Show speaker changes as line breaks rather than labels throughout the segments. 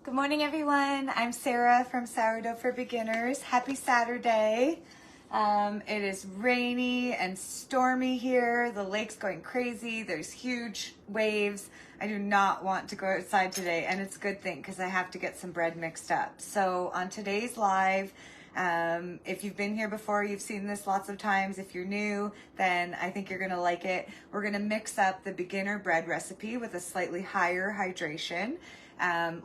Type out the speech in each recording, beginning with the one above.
Good morning, everyone. I'm Sarah from Sourdough for Beginners. Happy Saturday. It is rainy and stormy here. The lake's going crazy. There's huge waves. I do not want to go outside today, and it's a good thing because I have to get some bread mixed up. So on today's live, if you've been here before, you've seen this lots of times. If you're new, then I think you're going to like it. We're going to mix up the beginner bread recipe with a slightly higher hydration.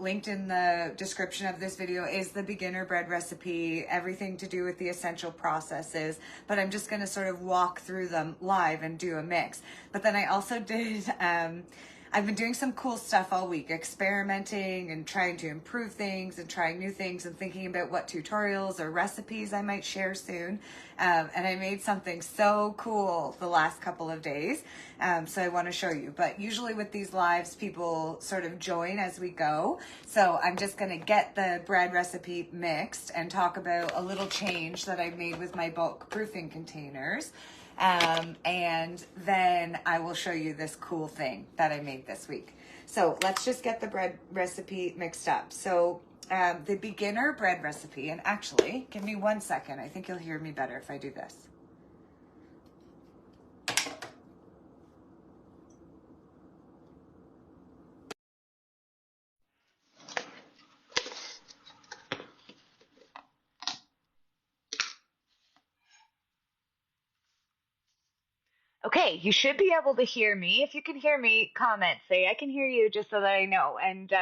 Linked in the description of this video is the beginner bread recipe, everything to do with the essential processes, but I'm just going to sort of walk through them live and do a mix. But then I also did, I've been doing some cool stuff all week, experimenting and trying to improve things and trying new things and thinking about what tutorials or recipes I might share soon. And I made something so cool the last couple of days. So I want to show you. But usually with these lives, people sort of join as we go. So I'm just going to get the bread recipe mixed and talk about a little change that I've made with my bulk proofing containers. And then I will show you this cool thing that I made this week. So let's just get the bread recipe mixed up. So the beginner bread recipe, and actually, give me 1 second. I think you'll hear me better if I do this. Okay, you should be able to hear me. If you can hear me, comment. Say, I can hear you, just so that I know. And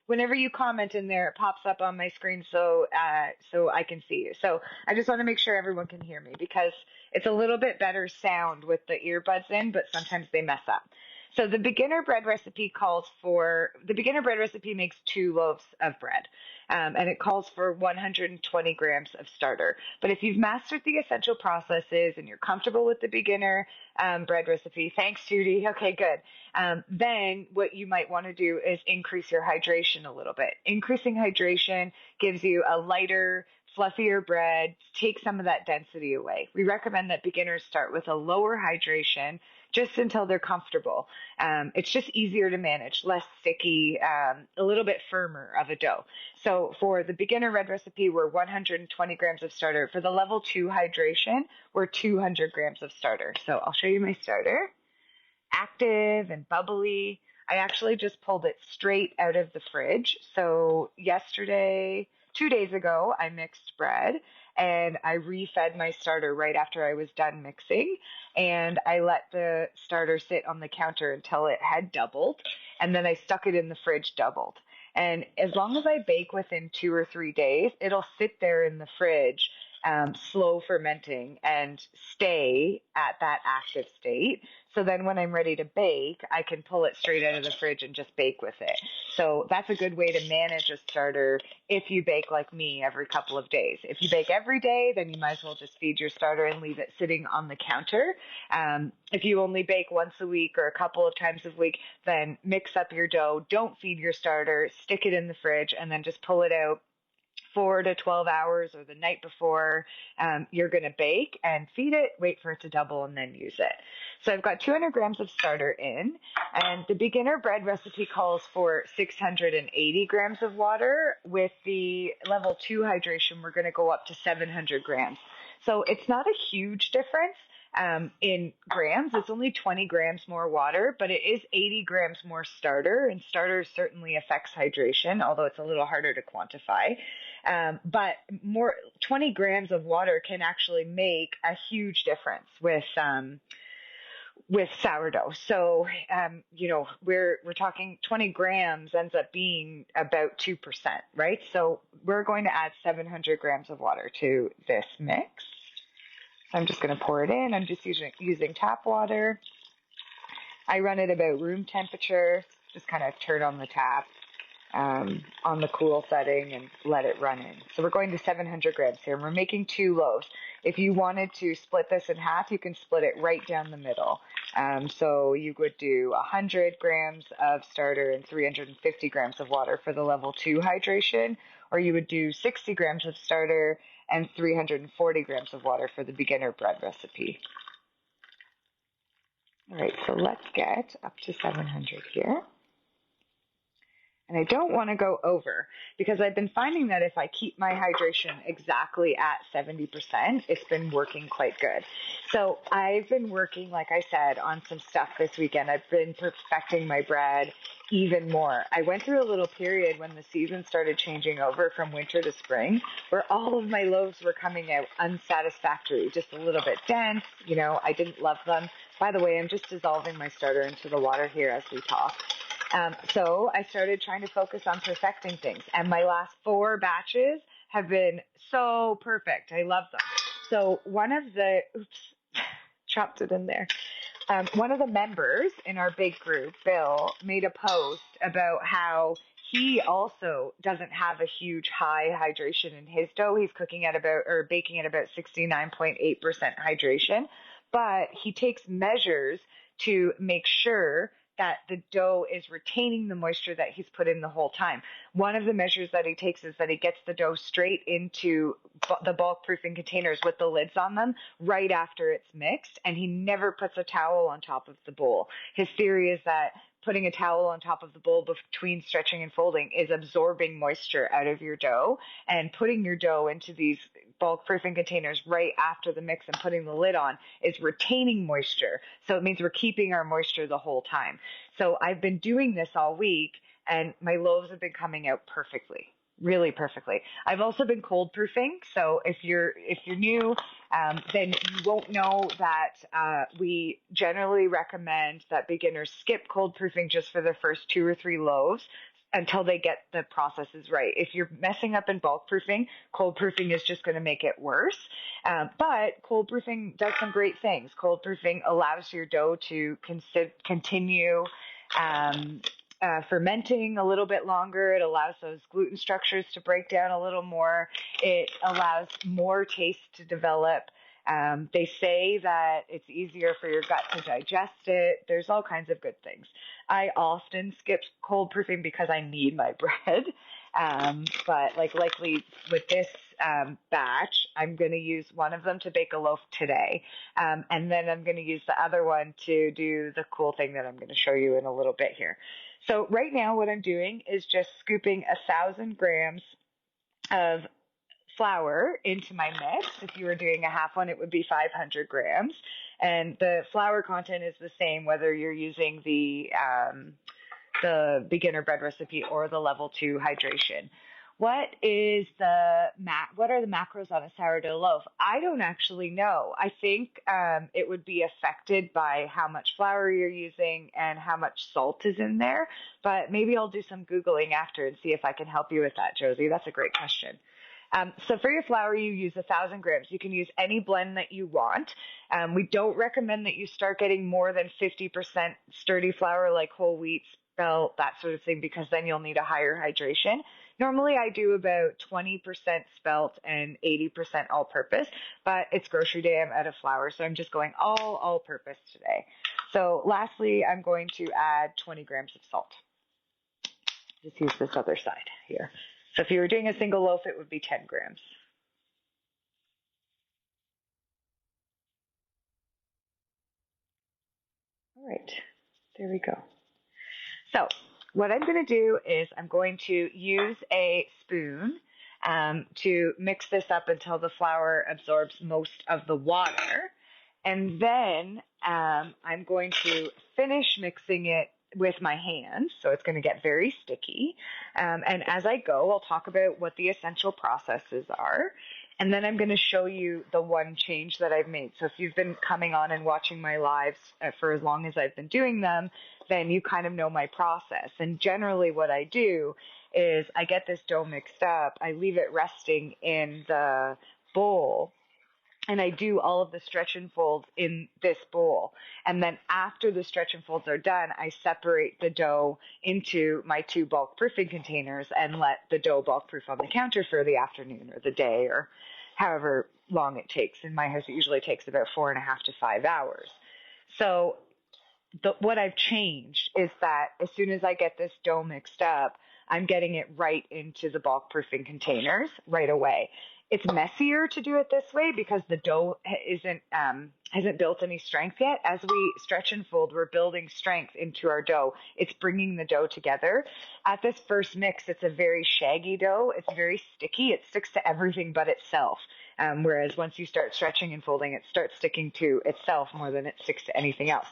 whenever you comment in there, it pops up on my screen so I can see you. So I just want to make sure everyone can hear me because it's a little bit better sound with the earbuds in, but sometimes they mess up. So the beginner bread recipe makes 2 loaves of bread. And it calls for 120 grams of starter. But if you've mastered the essential processes and you're comfortable with the beginner bread recipe, thanks, Judy. Okay, good. Then what you might want to do is increase your hydration a little bit. Increasing hydration gives you a lighter, fluffier bread, take some of that density away. We recommend that beginners start with a lower hydration just until they're comfortable. It's just easier to manage, less sticky, a little bit firmer of a dough. So for the beginner bread recipe, we're 120 grams of starter. For the level 2 hydration, we're 200 grams of starter. So I'll show you my starter. Active and bubbly. I actually just pulled it straight out of the fridge. So 2 days ago, I mixed bread and I refed my starter right after I was done mixing. And I let the starter sit on the counter until it had doubled. And then I stuck it in the fridge doubled. And as long as I bake within 2 or 3 days, it'll sit there in the fridge, slow fermenting and stay at that active state. So then when I'm ready to bake, I can pull it straight out of the fridge and just bake with it. So that's a good way to manage a starter if you bake like me every couple of days. If you bake every day, then you might as well just feed your starter and leave it sitting on the counter. If you only bake once a week or a couple of times a week, then mix up your dough. Don't feed your starter, stick it in the fridge, and then just pull it out 4 to 12 hours or the night before you're going to bake and feed it, wait for it to double, and then use it. So I've got 200 grams of starter in, and the beginner bread recipe calls for 680 grams of water. With the level 2 hydration, we're going to go up to 700 grams. So it's not a huge difference in grams. It's only 20 grams more water, but it is 80 grams more starter, and starter certainly affects hydration, although it's a little harder to quantify. But 20 grams of water can actually make a huge difference with sourdough. So, we're talking 20 grams ends up being about 2%, right? So we're going to add 700 grams of water to this mix. So I'm just going to pour it in. I'm just using tap water. I run it about room temperature, just kind of turn on the tap on the cool setting and let it run in. So we're going to 700 grams here, and we're making 2 loaves. If you wanted to split this in half, you can split it right down the middle. So you would do 100 grams of starter and 350 grams of water for the level 2 hydration, or you would do 60 grams of starter and 340 grams of water for the beginner bread recipe. All right, so let's get up to 700 here. And I don't want to go over because I've been finding that if I keep my hydration exactly at 70%, it's been working quite good. So I've been working, like I said, on some stuff this weekend. I've been perfecting my bread even more. I went through a little period when the season started changing over from winter to spring where all of my loaves were coming out unsatisfactory, just a little bit dense. I didn't love them. By the way, I'm just dissolving my starter into the water here as we talk. So I started trying to focus on perfecting things. And my last 4 batches have been so perfect. I love them. So chopped it in there. One of the members in our big group, Bill, made a post about how he also doesn't have a huge high hydration in his dough. He's baking at about 69.8% hydration, but he takes measures to make sure that the dough is retaining the moisture that he's put in the whole time. One of the measures that he takes is that he gets the dough straight into the bulk proofing containers with the lids on them right after it's mixed, and he never puts a towel on top of the bowl. His theory is that putting a towel on top of the bowl between stretching and folding is absorbing moisture out of your dough, and putting your dough into these bulk proofing containers right after the mix and putting the lid on is retaining moisture. So it means we're keeping our moisture the whole time. So I've been doing this all week, and my loaves have been coming out perfectly. Really perfectly. I've also been cold proofing. So if you're new, then you won't know that we generally recommend that beginners skip cold proofing just for the first 2 or 3 loaves until they get the processes right. If you're messing up in bulk proofing, cold proofing is just going to make it worse. But cold proofing does some great things. Cold proofing allows your dough to continue fermenting a little bit longer. It allows those gluten structures to break down a little more. It allows more taste to develop. They say that it's easier for your gut to digest it. There's all kinds of good things. I often skip cold proofing because I need my bread. But likely with this batch, I'm going to use one of them to bake a loaf today. And then I'm going to use the other one to do the cool thing that I'm going to show you in a little bit here. So right now what I'm doing is just scooping 1,000 grams of flour into my mix. If you were doing a half one, it would be 500 grams. And the flour content is the same whether you're using the beginner bread recipe or the level 2 hydration. What are the macros on a sourdough loaf? I don't actually know. I think it would be affected by how much flour you're using and how much salt is in there. But maybe I'll do some Googling after and see if I can help you with that, Josie. That's a great question. So for your flour, you use 1,000 grams. You can use any blend that you want. We don't recommend that you start getting more than 50% sturdy flour like whole wheat, spelt, that sort of thing, because then you'll need a higher hydration. Normally I do about 20% spelt and 80% all-purpose, but it's grocery day. I'm out of flour, so I'm just going all-purpose today. So lastly, I'm going to add 20 grams of salt. Just use this other side here. So if you were doing a single loaf, it would be 10 grams. All right, there we go. So what I'm going to do is I'm going to use a spoon to mix this up until the flour absorbs most of the water. And then I'm going to finish mixing it with my hands, so it's going to get very sticky. And as I go, I'll talk about what the essential processes are. And then I'm going to show you the one change that I've made. So if you've been coming on and watching my lives for as long as I've been doing them, then you kind of know my process. And generally what I do is I get this dough mixed up, I leave it resting in the bowl, and I do all of the stretch and folds in this bowl. And then after the stretch and folds are done, I separate the dough into my 2 bulk proofing containers and let the dough bulk proof on the counter for the afternoon or the day or however long it takes. In my house, it usually takes about 4.5 to 5 hours. So what I've changed is that as soon as I get this dough mixed up, I'm getting it right into the bulk proofing containers right away. It's messier to do it this way because the dough hasn't built any strength yet. As we stretch and fold, we're building strength into our dough. It's bringing the dough together. At this first mix, it's a very shaggy dough. It's very sticky. It sticks to everything but itself. Whereas once you start stretching and folding, it starts sticking to itself more than it sticks to anything else.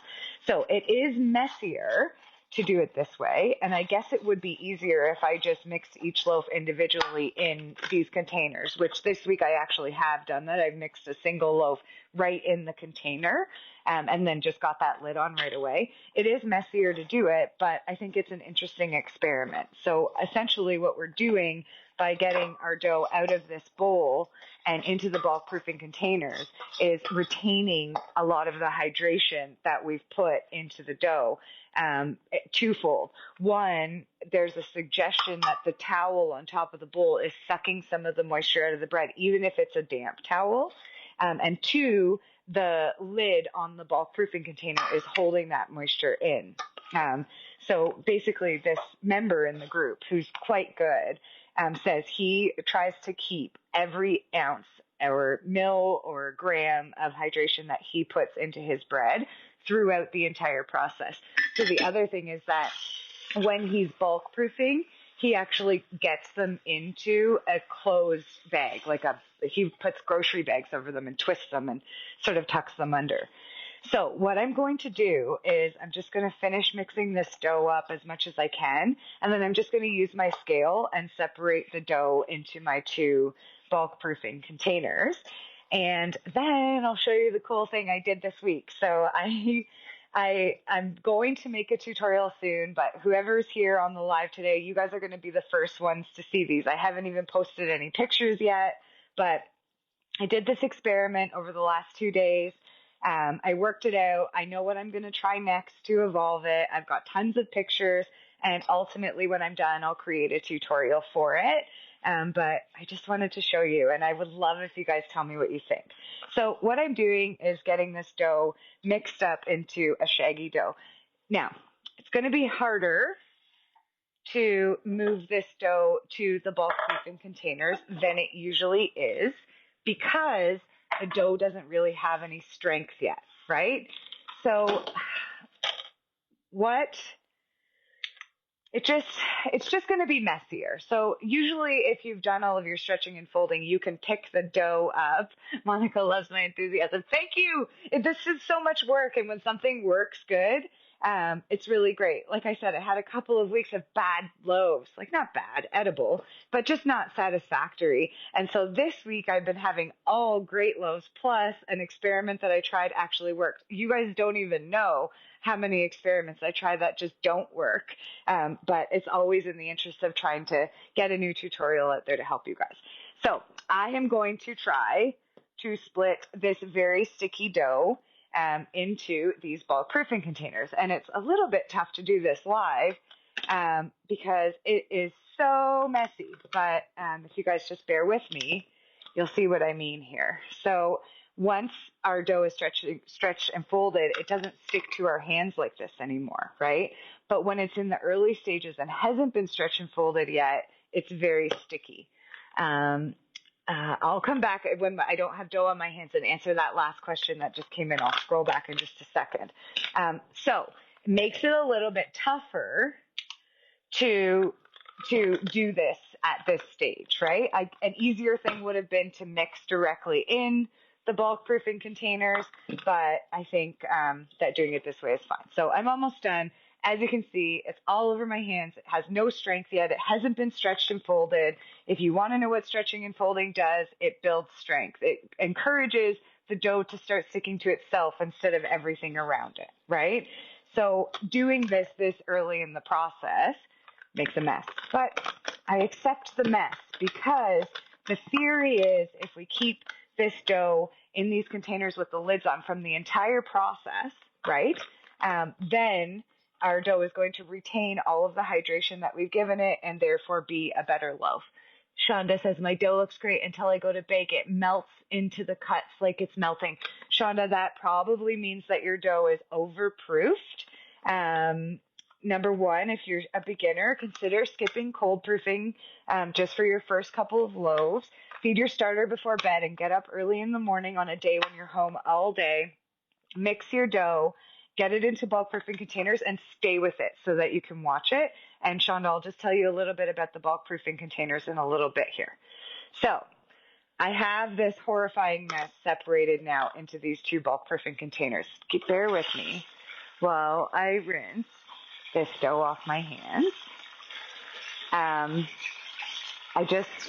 So it is messier to do it this way. And I guess it would be easier if I just mixed each loaf individually in these containers, which this week I actually have done that. I've mixed a single loaf right in the container and then just got that lid on right away. It is messier to do it, but I think it's an interesting experiment. So essentially what we're doing by getting our dough out of this bowl and into the bulk proofing containers is retaining a lot of the hydration that we've put into the dough. Twofold. One, there's a suggestion that the towel on top of the bowl is sucking some of the moisture out of the bread, even if it's a damp towel. And two, the lid on the bulk proofing container is holding that moisture in. So basically this member in the group, who's quite good, says he tries to keep every ounce or mil or gram of hydration that he puts into his bread throughout the entire process. So the other thing is that when he's bulk proofing, he actually gets them into a closed bag, he puts grocery bags over them and twists them and sort of tucks them under. So what I'm going to do is I'm just going to finish mixing this dough up as much as I can, and then I'm just going to use my scale and separate the dough into my two bulk proofing containers. And then I'll show you the cool thing I did this week. So I'm going to make a tutorial soon, but whoever's here on the live today, you guys are going to be the first ones to see these. I haven't even posted any pictures yet, but I did this experiment over the last 2 days. I worked it out. I know what I'm going to try next to evolve it. I've got tons of pictures, and ultimately when I'm done, I'll create a tutorial for it. But I just wanted to show you, and I would love if you guys tell me what you think. So what I'm doing is getting this dough mixed up into a shaggy dough. Now, it's going to be harder to move this dough to the bulk proofing containers than it usually is because the dough doesn't really have any strength yet, right? So it's just going to be messier. So usually if you've done all of your stretching and folding, you can pick the dough up. Monica loves my enthusiasm. Thank you. This is so much work. And when something works good, it's really great. Like I said, I had a couple of weeks of bad loaves, like not bad, edible, but just not satisfactory. And so this week I've been having all great loaves, plus an experiment that I tried actually worked. You guys don't even know how many experiments I try that just don't work. But it's always in the interest of trying to get a new tutorial out there to help you guys. So I am going to try to split this very sticky dough into these bulk proofing containers. And it's a little bit tough to do this live because it is so messy. But if you guys just bear with me, you'll see what I mean here. So once our dough is stretched and folded, it doesn't stick to our hands like this anymore, right? But when it's in the early stages and hasn't been stretched and folded yet, it's very sticky. I'll come back when I don't have dough on my hands and answer that last question that just came in. I'll scroll back in just a second. So it makes it a little bit tougher to do this at this stage, right? An easier thing would have been to mix directly in the bulk proofing containers, but I think that doing it this way is fine. So I'm almost done. As you can see, it's all over my hands. It has no strength yet. It hasn't been stretched and folded. If you want to know what stretching and folding does, it builds strength. It encourages the dough to start sticking to itself instead of everything around it, right? So doing this early in the process makes a mess. But I accept the mess because the theory is if we keep this dough in these containers with the lids on from the entire process, right, then our dough is going to retain all of the hydration that we've given it and therefore be a better loaf. Shonda says, my dough looks great until I go to bake. It melts into the cuts like it's melting. Shonda, that probably means that your dough is overproofed. number one, if you're a beginner, consider skipping cold proofing just for your first couple of loaves. Feed your starter before bed and get up early in the morning on a day when you're home all day. Mix your dough, get it into bulk proofing containers, and stay with it so that you can watch it. And Shonda, I'll just tell you a little bit about the bulk proofing containers in a little bit here. So I have this horrifying mess separated now into these two bulk proofing containers. Bear with me while I rinse this dough off my hands.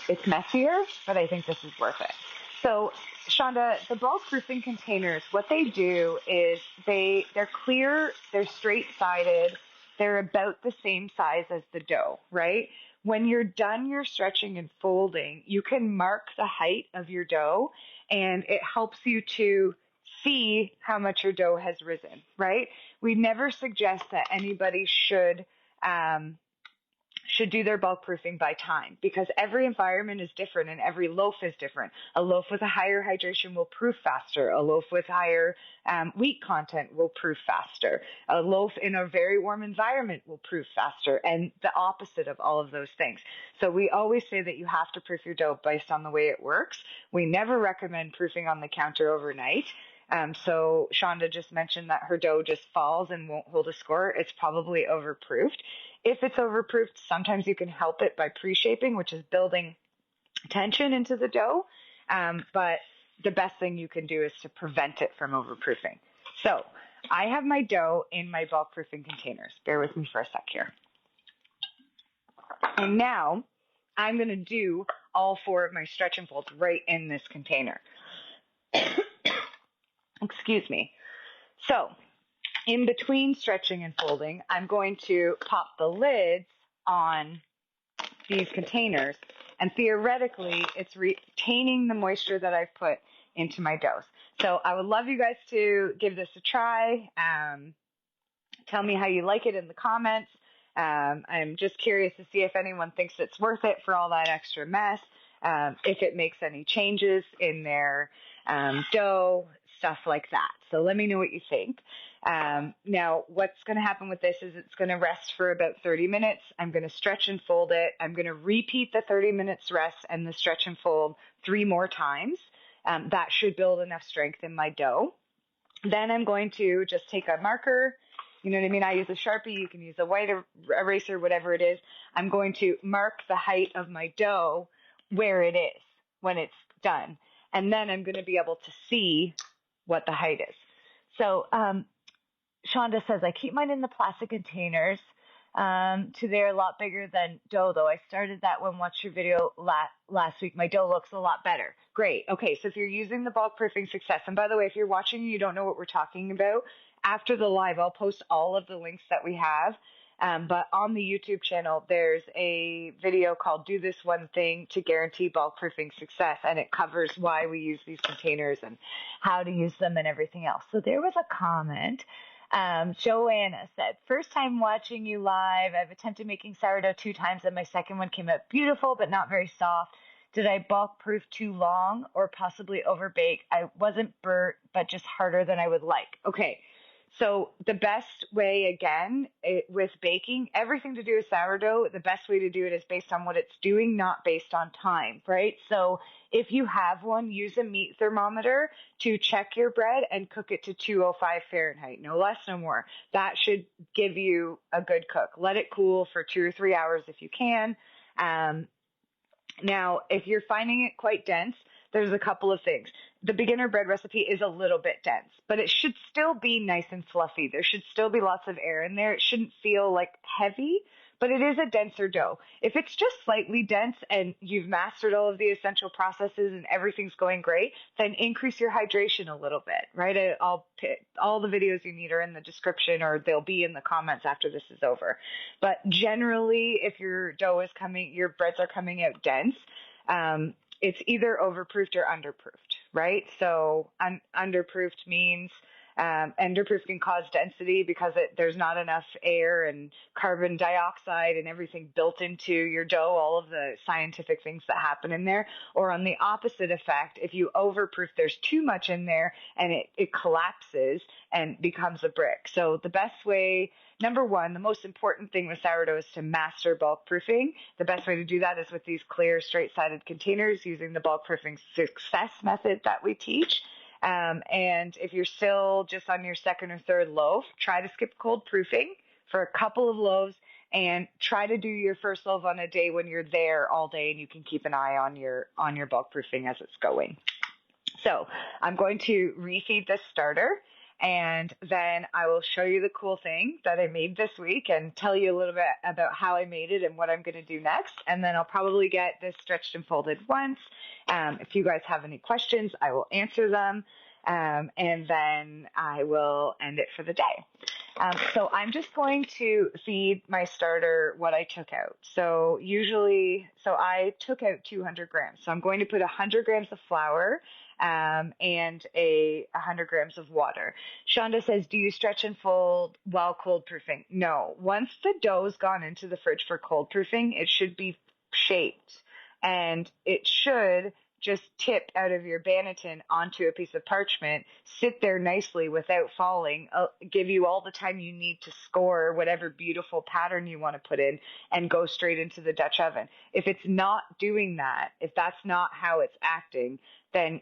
It's messier, but I think this is worth it. So, Shonda, the bulk proofing containers, what they do is they're clear, they're straight-sided, they're about the same size as the dough, right? When you're done your stretching and folding, you can mark the height of your dough, and it helps you to see how much your dough has risen, right? We never suggest that anybody should do their bulk proofing by time because every environment is different and every loaf is different. A loaf with a higher hydration will proof faster. A loaf with higher wheat content will proof faster. A loaf in a very warm environment will proof faster, and the opposite of all of those things. So we always say that you have to proof your dough based on the way it works. We never recommend proofing on the counter overnight. So Shonda just mentioned that her dough just falls and won't hold a score. It's probably overproofed. If it's overproofed, sometimes you can help it by pre-shaping, which is building tension into the dough. But the best thing you can do is to prevent it from overproofing. So I have my dough in my bulk proofing containers. Bear with me for a sec here. And now I'm going to do all four of my stretch and folds right in this container. Excuse me. So in between stretching and folding, I'm going to pop the lids on these containers, and theoretically, it's retaining the moisture that I've put into my doughs. So I would love you guys to give this a try. Tell me how you like it in the comments. I'm just curious to see if anyone thinks it's worth it for all that extra mess, if it makes any changes in their dough, stuff like that. So let me know what you think. Now, what's going to happen with this is it's going to rest for about 30 minutes. I'm going to stretch and fold it. I'm going to repeat the 30 minutes rest and the stretch and fold 3 more times. That should build enough strength in my dough. Then I'm going to just take a marker. You know what I mean? I use a Sharpie. You can use a white eraser, whatever it is. I'm going to mark the height of my dough where it is when it's done. And then I'm going to be able to see what the height is. So Shonda says, I keep mine in the plastic containers. They're a lot bigger than dough, though. I started that when I watched your video last week. My dough looks a lot better. Great. Okay, so if you're using the bulk proofing success, and by the way, if you're watching and you don't know what we're talking about, after the live, I'll post all of the links that we have. But on the YouTube channel, there's a video called Do This One Thing to Guarantee Bulk Proofing Success, and it covers why we use these containers and how to use them and everything else. So there was a comment. Joanna said, first time watching you live. I've attempted making sourdough 2 times and my second one came out beautiful but not very soft. Did I bulk proof too long or possibly overbake? I wasn't burnt, but just harder than I would like. Okay. So the best way, again, with baking, everything to do with sourdough, the best way to do it is based on what it's doing, not based on time, right? So if you have one, use a meat thermometer to check your bread and cook it to 205 Fahrenheit, no less, no more. That should give you a good cook. Let it cool for 2 or 3 hours if you can. Now, if you're finding it quite dense, there's a couple of things. The beginner bread recipe is a little bit dense, but it should still be nice and fluffy. There should still be lots of air in there. It shouldn't feel like heavy, but it is a denser dough. If it's just slightly dense and you've mastered all of the essential processes and everything's going great, then increase your hydration a little bit, right? I'll put all the videos you need are in the description or they'll be in the comments after this is over. But generally, if your your breads are coming out dense, it's either overproofed or underproofed, right? So underproofed means Enderproof can cause density because there's not enough air and carbon dioxide and everything built into your dough, all of the scientific things that happen in there. Or on the opposite effect, if you overproof, there's too much in there and it collapses and becomes a brick. So the best way, number one, the most important thing with sourdough is to master bulk proofing. The best way to do that is with these clear, straight-sided containers using the bulk proofing success method that we teach. And if you're still just on your second or third loaf, try to skip cold proofing for a couple of loaves and try to do your first loaf on a day when you're there all day and you can keep an eye on your bulk proofing as it's going. So I'm going to refeed this starter, and then I will show you the cool thing that I made this week and tell you a little bit about how I made it and what I'm going to do next. And then I'll probably get this stretched and folded once. If you guys have any questions, I will answer them. And then I will end it for the day. So I'm just going to feed my starter what I took out. So I took out 200 grams. So I'm going to put 100 grams of flour and 100 grams of water. Shonda says, do you stretch and fold while cold proofing? No. Once the dough's gone into the fridge for cold proofing, it should be shaped, and it should just tip out of your banneton onto a piece of parchment, sit there nicely without falling, give you all the time you need to score whatever beautiful pattern you want to put in, and go straight into the Dutch oven. If it's not doing that, if that's not how it's acting, then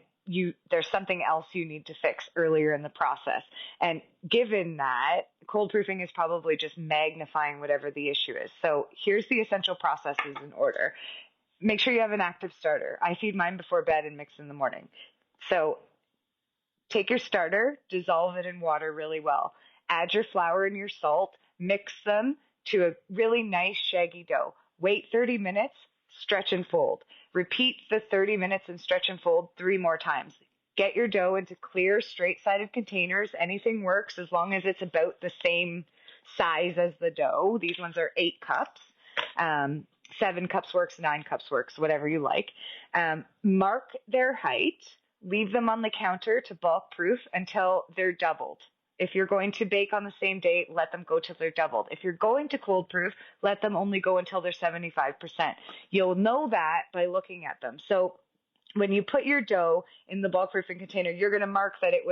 there's something else you need to fix earlier in the process. And given that, cold proofing is probably just magnifying whatever the issue is. So here's the essential processes in order. Make sure you have an active starter. I feed mine before bed and mix in the morning. So take your starter, dissolve it in water really well. Add your flour and your salt, mix them to a really nice shaggy dough. Wait 30 minutes, stretch and fold. Repeat the 30 minutes and stretch and fold 3 more times. Get your dough into clear, straight-sided containers. Anything works as long as it's about the same size as the dough. These ones are 8 cups. 7 cups works, 9 cups works, whatever you like. Mark their height. Leave them on the counter to bulk proof until they're doubled. If you're going to bake on the same day, let them go till they're doubled. If you're going to cold proof, let them only go until they're 75%. You'll know that by looking at them. So when you put your dough in the bulk proofing container, you're going to mark that it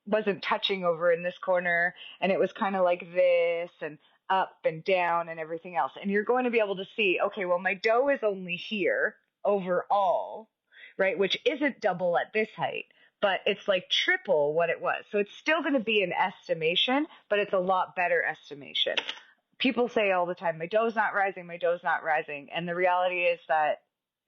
wasn't touching over in this corner, and it was kind of like this and up and down and everything else. And you're going to be able to see, okay, well, my dough is only here overall, right, which isn't double at this height, but it's like triple what it was. So it's still going to be an estimation, but it's a lot better estimation. People say all the time, my dough's not rising, my dough's not rising. And the reality is that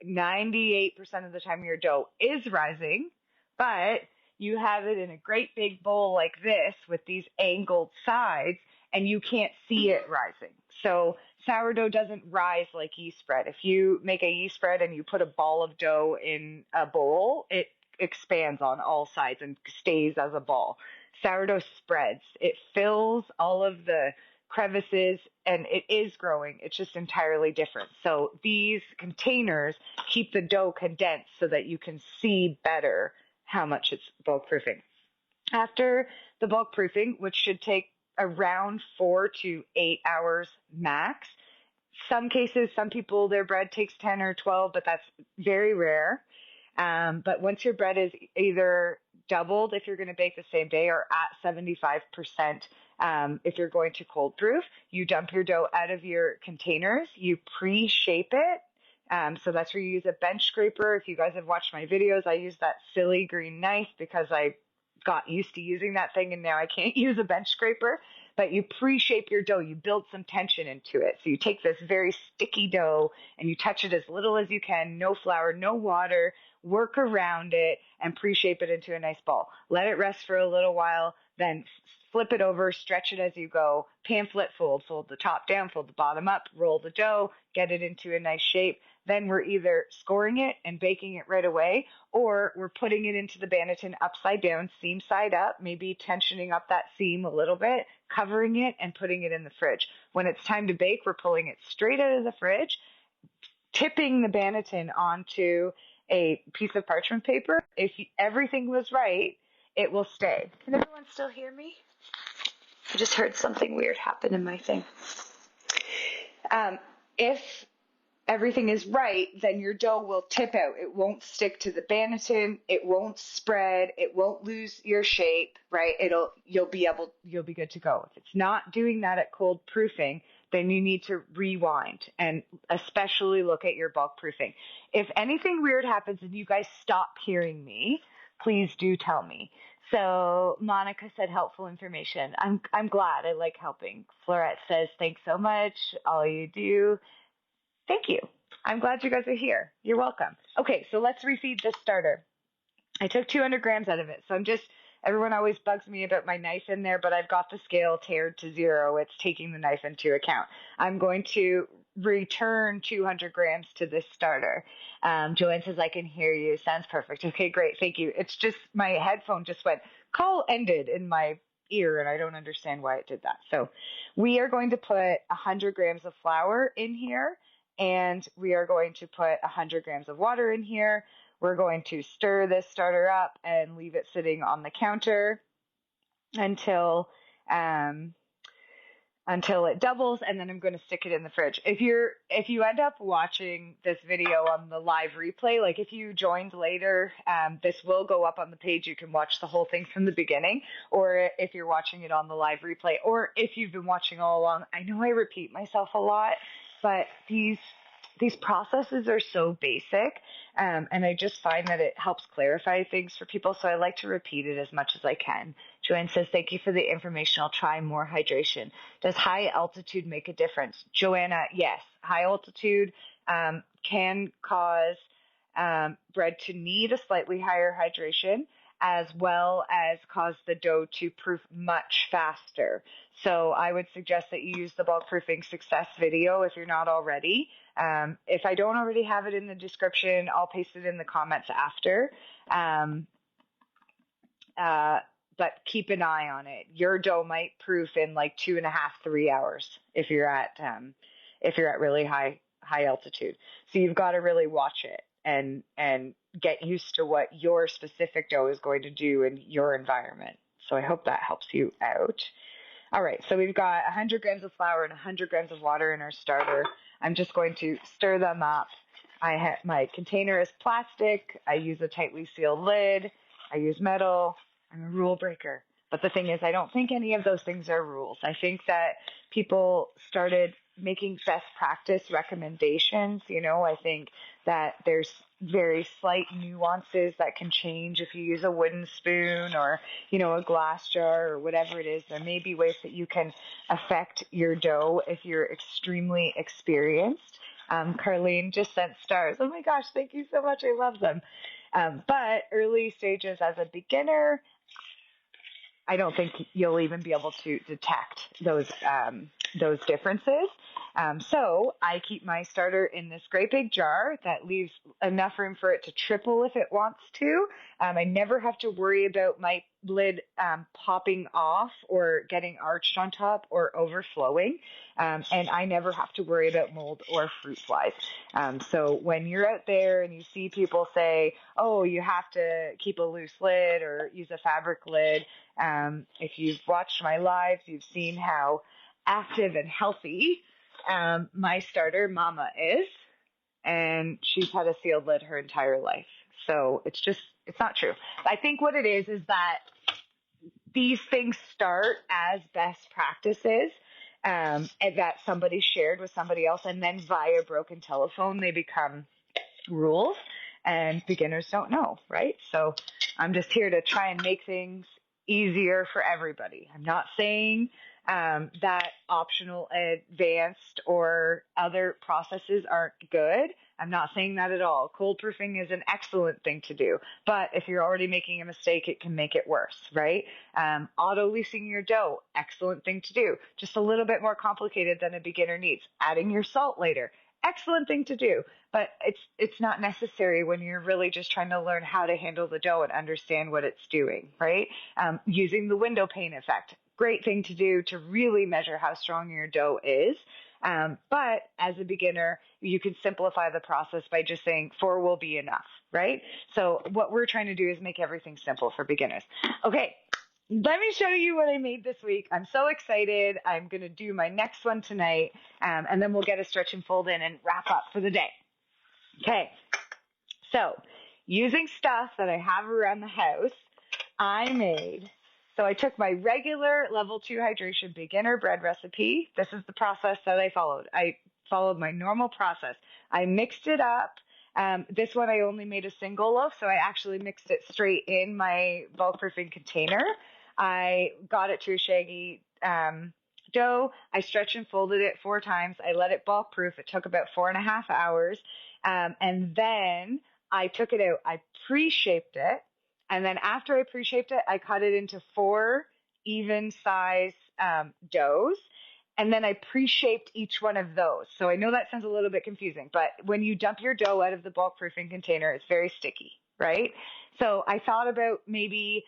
98% of the time your dough is rising, but you have it in a great big bowl like this with these angled sides, and you can't see it rising. So sourdough doesn't rise like yeast bread. If you make a yeast bread and you put a ball of dough in a bowl, it expands on all sides and stays as a ball. Sourdough spreads. It fills all of the crevices, and it is growing. It's just entirely different. So these containers keep the dough condensed so that you can see better how much it's bulk proofing. After the bulk proofing, which should take around 4 to 8 hours max. Some cases, some people, their bread takes 10 or 12, but that's very rare. But once your bread is either doubled if you're going to bake the same day or at 75%, if you're going to cold proof, you dump your dough out of your containers, you pre-shape it. So that's where you use a bench scraper. If you guys have watched my videos, I use that silly green knife because I got used to using that thing and now I can't use a bench scraper. But you pre-shape your dough, you build some tension into it. So you take this very sticky dough and you touch it as little as you can, no flour, no water, work around it and pre-shape it into a nice ball. Let it rest for a little while, then flip it over, stretch it as you go, pamphlet fold the top down, fold the bottom up, roll the dough, get it into a nice shape. Then we're either scoring it and baking it right away, or we're putting it into the banneton upside down, seam side up, maybe tensioning up that seam a little bit, covering it and putting it in the fridge. When it's time to bake, we're pulling it straight out of the fridge, tipping the banneton onto a piece of parchment paper. If everything was right, it will stay. Can everyone still hear me? I just heard something weird happen in my thing. If everything is right, then your dough will tip out. It won't stick to the banneton. It won't spread. It won't lose your shape, right? You'll be good to go. If it's not doing that at cold proofing, then you need to rewind and especially look at your bulk proofing. If anything weird happens and you guys stop hearing me, please do tell me. So Monica said helpful information. I'm glad. I like helping. Florette says thanks so much. All you do. Thank you. I'm glad you guys are here. You're welcome. Okay, so let's refeed this starter. I took 200 grams out of it. So everyone always bugs me about my knife in there, but I've got the scale tared to 0. It's taking the knife into account. I'm going to return 200 grams to this starter. Joanne says, I can hear you. Sounds perfect. Okay, great. Thank you. It's just my headphone just went, call ended in my ear, and I don't understand why it did that. So we are going to put 100 grams of flour in here, and we are going to put 100 grams of water in here. We're going to stir this starter up and leave it sitting on the counter until it doubles, and then I'm going to stick it in the fridge. If you end up watching this video on the live replay, like if you joined later, this will go up on the page. You can watch the whole thing from the beginning, or if you're watching it on the live replay, or if you've been watching all along. I know I repeat myself a lot, but these processes are so basic, and I just find that it helps clarify things for people, so I like to repeat it as much as I can. Joanne says, thank you for the information. I'll try more hydration. Does high altitude make a difference? Joanna, yes. High altitude can cause bread to need a slightly higher hydration, as well as cause the dough to proof much faster. So I would suggest that you use the bulk proofing success video if you're not already. If I don't already have it in the description, I'll paste it in the comments after. But keep an eye on it. Your dough might proof in like 2.5, 3 hours if you're at really high altitude. So you've got to really watch it and get used to what your specific dough is going to do in your environment. So I hope that helps you out. All right, so we've got 100 grams of flour and 100 grams of water in our starter. I'm just going to stir them up. My container is plastic. I use a tightly sealed lid. I use metal. I'm a rule breaker. But the thing is, I don't think any of those things are rules. I think that people started making best practice recommendations. I think that there's very slight nuances that can change if you use a wooden spoon or, a glass jar or whatever it is. There may be ways that you can affect your dough if you're extremely experienced. Carlene just sent stars. Oh my gosh, thank you so much. I love them. But early stages as a beginner, I don't think you'll even be able to detect those differences. So I keep my starter in this great big jar that leaves enough room for it to triple if it wants to. I never have to worry about my lid popping off or getting arched on top or overflowing. And I never have to worry about mold or fruit flies. So when you're out there and you see people say, oh, you have to keep a loose lid or use a fabric lid, if you've watched my lives, you've seen how active and healthy my starter Mama is, and she's had a sealed lid her entire life. So it's not true. I think what it is that these things start as best practices and that somebody shared with somebody else, and then via broken telephone they become rules, and beginners don't know, right? So I'm just here to try and make things easier for everybody. I'm not saying that optional advanced or other processes aren't good. I'm not saying that at all. Cold proofing is an excellent thing to do, but if you're already making a mistake, it can make it worse, right? Auto leasing your dough, excellent thing to do. Just a little bit more complicated than a beginner needs. Adding your salt later, excellent thing to do, but it's not necessary when you're really just trying to learn how to handle the dough and understand what it's doing, right? Using the window pane effect, great thing to do to really measure how strong your dough is. But as a beginner, you can simplify the process by just saying 4 will be enough, right? So what we're trying to do is make everything simple for beginners. Okay, let me show you what I made this week. I'm so excited. I'm going to do my next one tonight, and then we'll get a stretch and fold in and wrap up for the day. Okay, so using stuff that I have around the house, so I took my regular level 2 hydration beginner bread recipe. This is the process that I followed. I followed my normal process. I mixed it up. This one I only made a single loaf, so I actually mixed it straight in my bulk proofing container. I got it to a shaggy dough. I stretched and folded it 4 times. I let it bulk proof. It took about 4.5 hours. And then I took it out. I pre-shaped it. And then after I pre-shaped it, I cut it into 4 even size doughs. And then I pre-shaped each one of those. So I know that sounds a little bit confusing, but when you dump your dough out of the bulk proofing container, it's very sticky, right? So I thought about maybe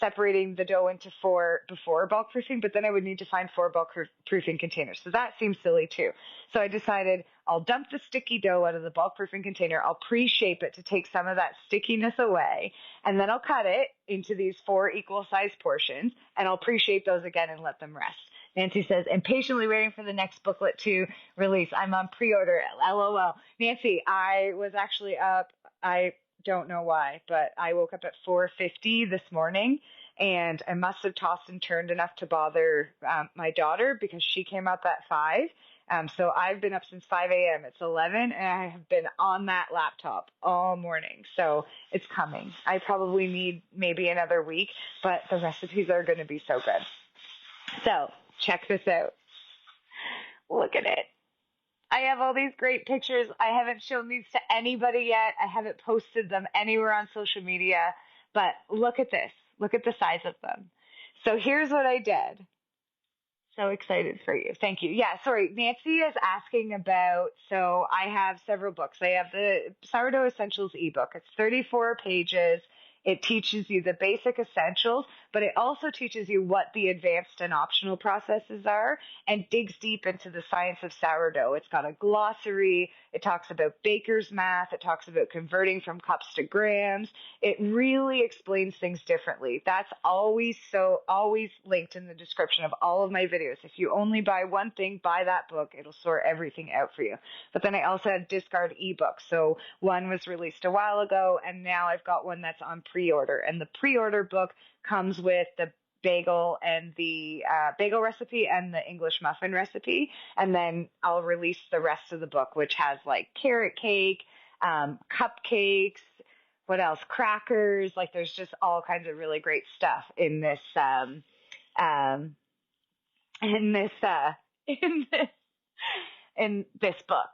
separating the dough into 4 before bulk proofing, but then I would need to find 4 bulk proofing containers. So that seems silly too. So I decided I'll dump the sticky dough out of the bulk proofing container. I'll pre-shape it to take some of that stickiness away. And then I'll cut it into these 4 equal sized portions, and I'll pre-shape those again and let them rest. Nancy says, impatiently waiting for the next booklet to release. I'm on pre-order. LOL. Nancy, I was actually up. I don't know why, but I woke up at 4:50 this morning, and I must have tossed and turned enough to bother my daughter because she came up at 5. So I've been up since 5 a.m. It's 11, and I have been on that laptop all morning. So it's coming. I probably need maybe another week, but the recipes are going to be so good. So check this out. Look at it. I have all these great pictures. I haven't shown these to anybody yet. I haven't posted them anywhere on social media, but look at this. Look at the size of them. So here's what I did. So excited for you. Thank you. Yeah, sorry. Nancy is asking about, so I have several books. I have the Sourdough Essentials ebook. It's 34 pages. It teaches you the basic essentials, but it also teaches you what the advanced and optional processes are and digs deep into the science of sourdough. It's got a glossary. It talks about baker's math. It talks about converting from cups to grams. It really explains things differently. That's always linked in the description of all of my videos. If you only buy one thing, buy that book. It'll sort everything out for you. But then I also have discard ebooks. So one was released a while ago, and now I've got one that's on pre-order. And the pre-order book comes with the bagel and the bagel recipe and the English muffin recipe. And then I'll release the rest of the book, which has like carrot cake, cupcakes, what else? Crackers. Like there's just all kinds of really great stuff in this, in this, in this book.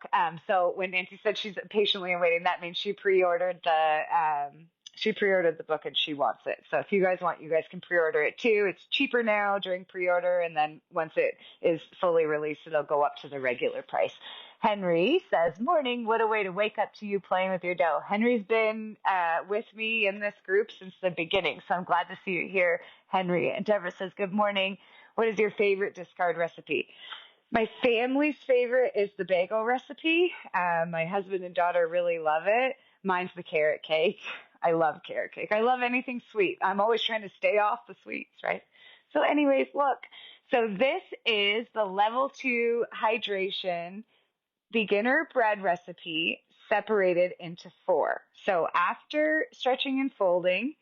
So when Nancy said she's patiently awaiting, that means she pre-ordered the book and she wants it. So if you guys want, you guys can pre-order it too. It's cheaper now during pre-order, and then once it is fully released, it'll go up to the regular price. Henry says, morning, what a way to wake up to you playing with your dough. Henry's been with me in this group since the beginning, so I'm glad to see you here, Henry. And Deborah says, good morning. What is your favorite discard recipe? My family's favorite is the bagel recipe. My husband and daughter really love it. Mine's the carrot cake. I love carrot cake. I love anything sweet. I'm always trying to stay off the sweets, right? So anyways, look. So this is the level 2 hydration beginner bread recipe separated into 4. So after stretching and folding,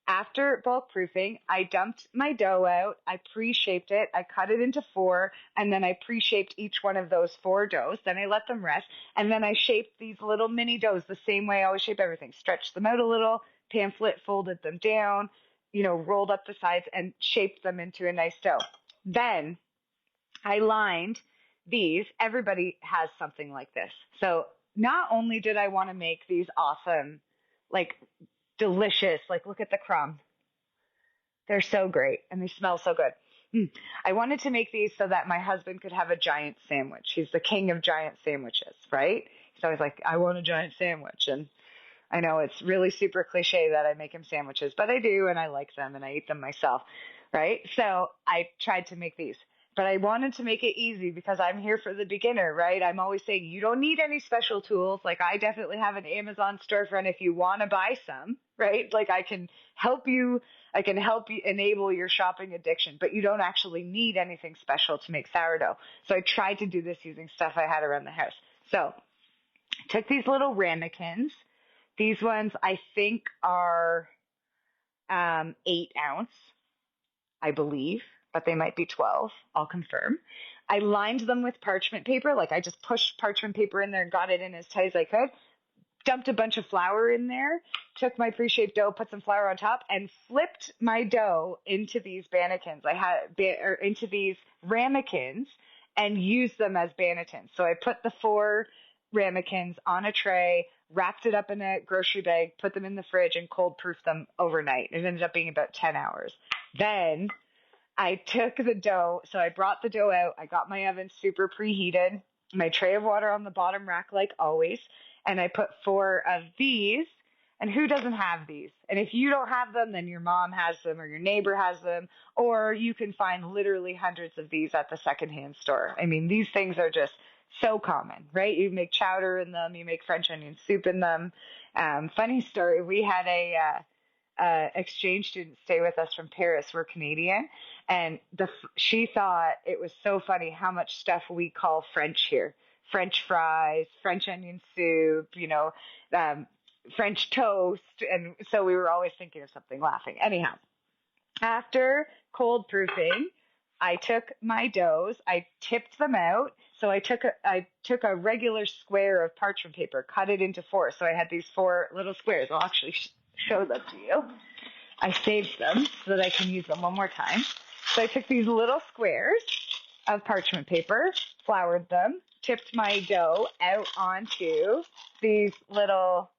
after bulk proofing, I dumped my dough out, I pre-shaped it, I cut it into 4, and then I pre-shaped each one of those 4 doughs. Then I let them rest, and then I shaped these little mini doughs the same way I always shape everything. Stretched them out a little, pamphlet, folded them down, rolled up the sides, and shaped them into a nice dough. Then I lined these. Everybody has something like this. So not only did I want to make these awesome, like delicious, like look at the crumb. They're so great and they smell so good. I wanted to make these so that my husband could have a giant sandwich. He's the king of giant sandwiches, right? He's always like, I want a giant sandwich. And I know it's really super cliche that I make him sandwiches, but I do, and I like them and I eat them myself, right? So I tried to make these. but I wanted to make it easy because I'm here for the beginner, right? I'm always saying you don't need any special tools. Like I definitely have an Amazon storefront if you want to buy some, right? Like help you, I can help you enable your shopping addiction, but you don't actually need anything special to make sourdough. So I tried to do this using stuff I had around the house. So I took these little ramekins. These ones I think are 8 ounce, I believe, but they might be 12. I'll confirm. I lined them with parchment paper. Like I just pushed parchment paper in there and got it in as tight as I could. Dumped a bunch of flour in there, took my pre-shaped dough, put some flour on top, and flipped my dough into these bannikins. Into these ramekins and used them as bannetins. So I put the 4 ramekins on a tray, wrapped it up in a grocery bag, put them in the fridge, and cold proofed them overnight. It ended up being about 10 hours. Then I took the dough, so I brought the dough out. I got my oven super preheated, my tray of water on the bottom rack like always, and I put 4 of these. And who doesn't have these? And if you don't have them, then your mom has them or your neighbor has them, or you can find literally hundreds of these at the secondhand store. I mean, these things are just so common, right? You make chowder in them, you make French onion soup in them. Funny story, we had a exchange student stay with us from Paris. We're Canadian, and she thought it was so funny how much stuff we call French here. French fries, French onion soup, French toast. And so we were always thinking of something, laughing. Anyhow, after cold proofing, I took my doughs, I tipped them out. So I took a regular square of parchment paper, cut it into 4. So I had these 4 little squares. I'll actually show them to you. I saved them so that I can use them one more time. So I took these little squares of parchment paper, floured them, tipped my dough out onto these little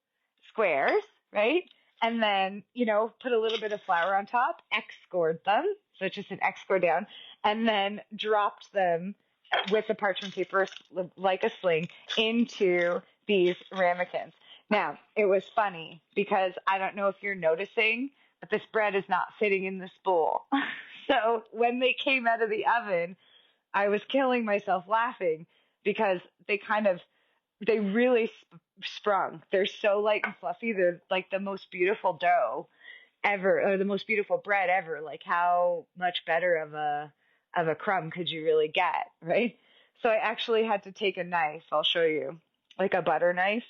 squares, right? And then, put a little bit of flour on top, X-scored them, so it's just an X score down, and then dropped them with the parchment paper like a sling into these ramekins. Now, it was funny because I don't know if you're noticing, but this bread is not fitting in this bowl. So when they came out of the oven, I was killing myself laughing because they really sprung. They're so light and fluffy. They're like the most beautiful dough ever, or the most beautiful bread ever. Like how much better of a crumb could you really get, right? So I actually had to take a knife, I'll show you, like a butter knife,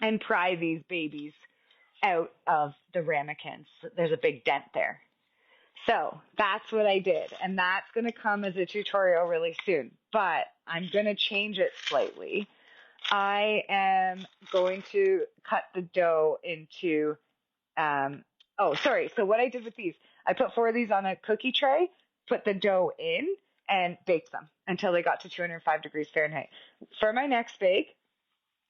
and pry these babies out of the ramekins. There's a big dent there. So that's what I did, and that's going to come as a tutorial really soon, but I'm going to change it slightly. I am going to cut the dough into, So what I did with these, I put 4 of these on a cookie tray, put the dough in, and baked them until they got to 205 degrees Fahrenheit. For my next bake,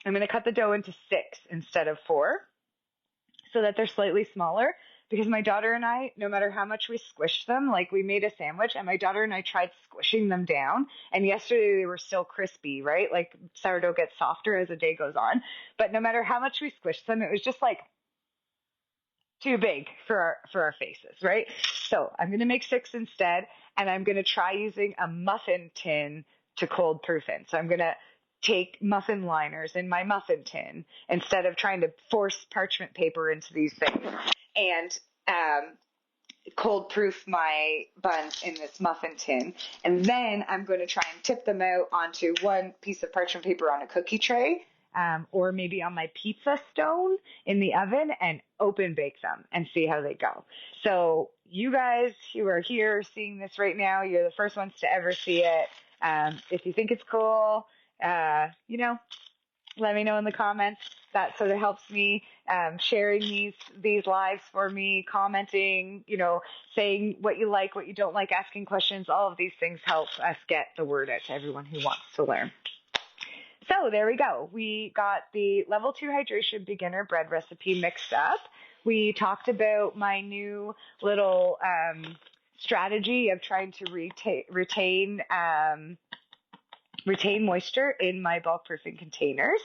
I'm going to cut the dough into 6 instead of 4 so that they're slightly smaller, because my daughter and I, no matter how much we squished them, like we made a sandwich and my daughter and I tried squishing them down, and yesterday they were still crispy, right? Like sourdough gets softer as the day goes on, but no matter how much we squished them, it was just like too big for our faces, right? So I'm going to make 6 instead, and I'm going to try using a muffin tin to cold proof in. So I'm going to take muffin liners in my muffin tin instead of trying to force parchment paper into these things, and cold proof my buns in this muffin tin. And then I'm going to try and tip them out onto one piece of parchment paper on a cookie tray, or maybe on my pizza stone in the oven, and open bake them and see how they go. So you guys who are here seeing this right now, you're the first ones to ever see it. If you think it's cool, let me know in the comments. That sort of helps me, sharing these lives for me, commenting, saying what you like, what you don't like, asking questions. All of these things help us get the word out to everyone who wants to learn. So there we go. We got the level 2 hydration beginner bread recipe mixed up. We talked about my new little strategy of trying to retain moisture in my bulk proofing containers.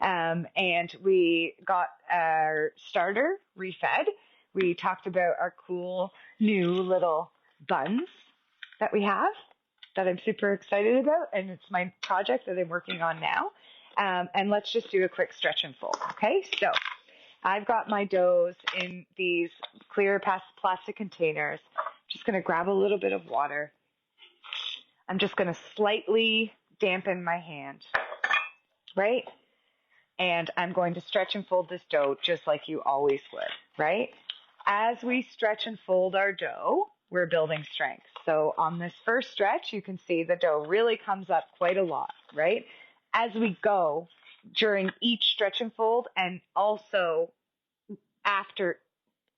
And we got our starter refed. We talked about our cool new little buns that we have. that I'm super excited about, and it's my project that I'm working on now. And let's just do a quick stretch and fold, okay? So I've got my doughs in these clear plastic containers. I'm just going to grab a little bit of water. I'm just going to slightly dampen my hand, right? And I'm going to stretch and fold this dough just like you always would, right? As we stretch and fold our dough, we're building strength. So on this first stretch, you can see the dough really comes up quite a lot, right? As we go during each stretch and fold, and also after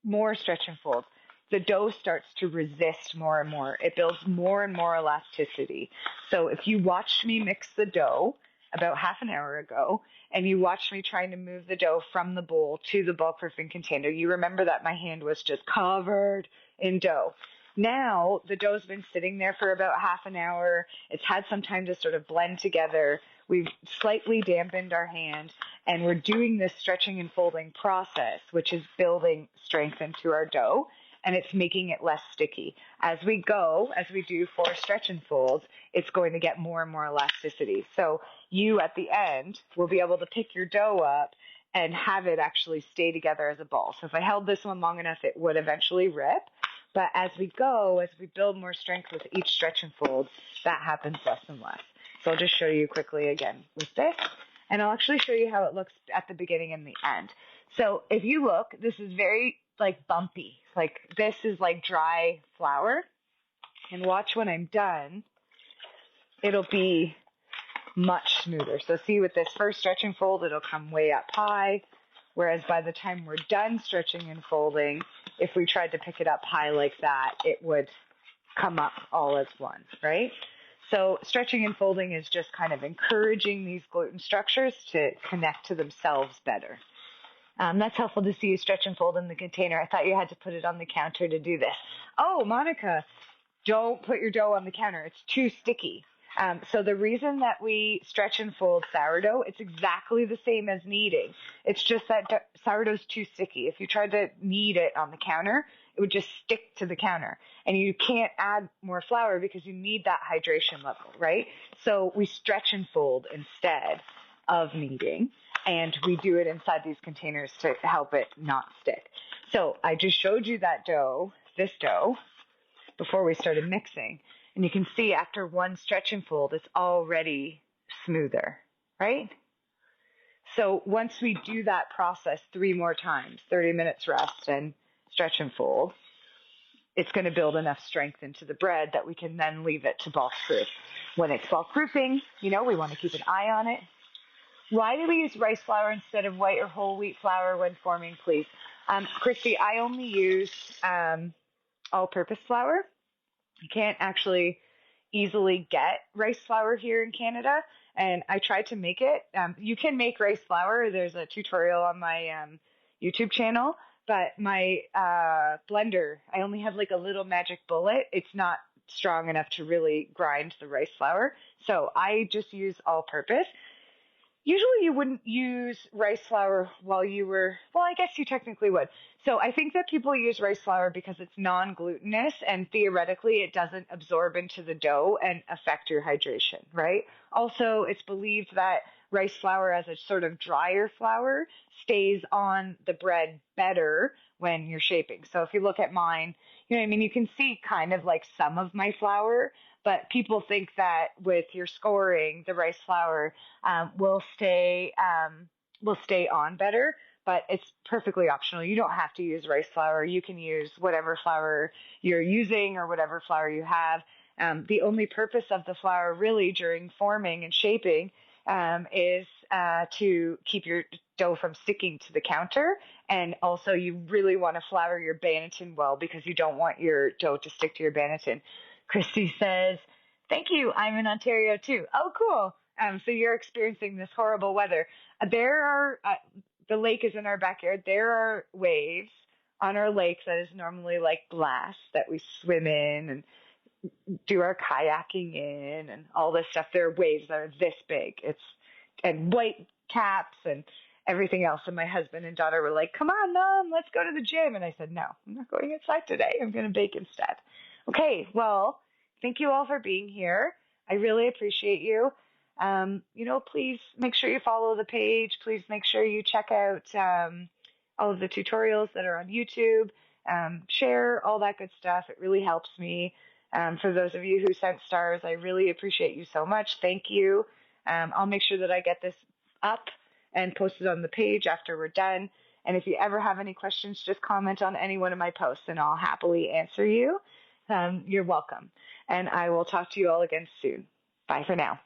more stretch and fold, the dough starts to resist more and more. It builds more and more elasticity. So if you watched me mix the dough about half an hour ago, and you watched me trying to move the dough from the bowl to the bulk proofing container, you remember that my hand was just covered in dough. Now the dough's been sitting there for about half an hour. It's had some time to sort of blend together. We've slightly dampened our hand, and we're doing this stretching and folding process, which is building strength into our dough, and it's making it less sticky. As we go, as we do 4 stretch and folds, it's going to get more and more elasticity. So you, at the end, will be able to pick your dough up and have it actually stay together as a ball. So if I held this one long enough, it would eventually rip. But as we go, as we build more strength with each stretch and fold, that happens less and less. So I'll just show you quickly again with this. And I'll actually show you how it looks at the beginning and the end. So if you look, this is very like bumpy. Like this is like dry flour. And watch when I'm done, it'll be much smoother. So see, with this first stretch and fold, it'll come way up high. Whereas by the time we're done stretching and folding, if we tried to pick it up high like that, it would come up all as one, right? So stretching and folding is just kind of encouraging these gluten structures to connect to themselves better. That's helpful to see you stretch and fold in the container. I thought you had to put it on the counter to do this. Oh, Monica, don't put your dough on the counter. It's too sticky. So the reason that we stretch and fold sourdough, it's exactly the same as kneading. It's just that sourdough's too sticky. If you tried to knead it on the counter, it would just stick to the counter. And you can't add more flour because you need that hydration level, right? So we stretch and fold instead of kneading. And we do it inside these containers to help it not stick. So I just showed you that dough, this dough, before we started mixing. And you can see after one stretch and fold, it's already smoother, right? So once we do that process 3 more times, 30 minutes rest and stretch and fold, it's going to build enough strength into the bread that we can then leave it to bulk proof. When it's bulk proofing, we want to keep an eye on it. Why do we use rice flour instead of white or whole wheat flour when forming, please? Christy, I only use all-purpose flour. You can't actually easily get rice flour here in Canada, and I tried to make it. You can make rice flour. There's a tutorial on my YouTube channel, but my blender, I only have like a little magic bullet. It's not strong enough to really grind the rice flour, so I just use all-purpose. Usually you wouldn't use rice flour while you were, well, I guess you technically would. So I think that people use rice flour because it's non-glutinous and theoretically it doesn't absorb into the dough and affect your hydration, right? Also, it's believed that rice flour as a sort of drier flour stays on the bread better when you're shaping. So if you look at mine, you can see kind of like some of my flour, but people think that with your scoring, the rice flour will stay on better, but it's perfectly optional. You don't have to use rice flour. You can use whatever flour you're using or whatever flour you have. The only purpose of the flour really during forming and shaping is to keep your dough from sticking to the counter. And also you really want to flour your banneton well because you don't want your dough to stick to your banneton. Christy says, thank you. I'm in Ontario too. Oh, cool. So you're experiencing this horrible weather. The lake is in our backyard. There are waves on our lake that is normally like glass that we swim in and do our kayaking in and all this stuff. There are waves that are this big. And white caps and everything else. And my husband and daughter were like, come on, Mom, let's go to the gym. And I said, no, I'm not going inside today. I'm going to bake instead. Okay, well, thank you all for being here. I really appreciate you. Please make sure you follow the page. Please make sure you check out all of the tutorials that are on YouTube. Share all that good stuff. It really helps me. For those of you who sent stars, I really appreciate you so much. Thank you. I'll make sure that I get this up and posted on the page after we're done. And if you ever have any questions, just comment on any one of my posts and I'll happily answer you. You're welcome. And I will talk to you all again soon. Bye for now.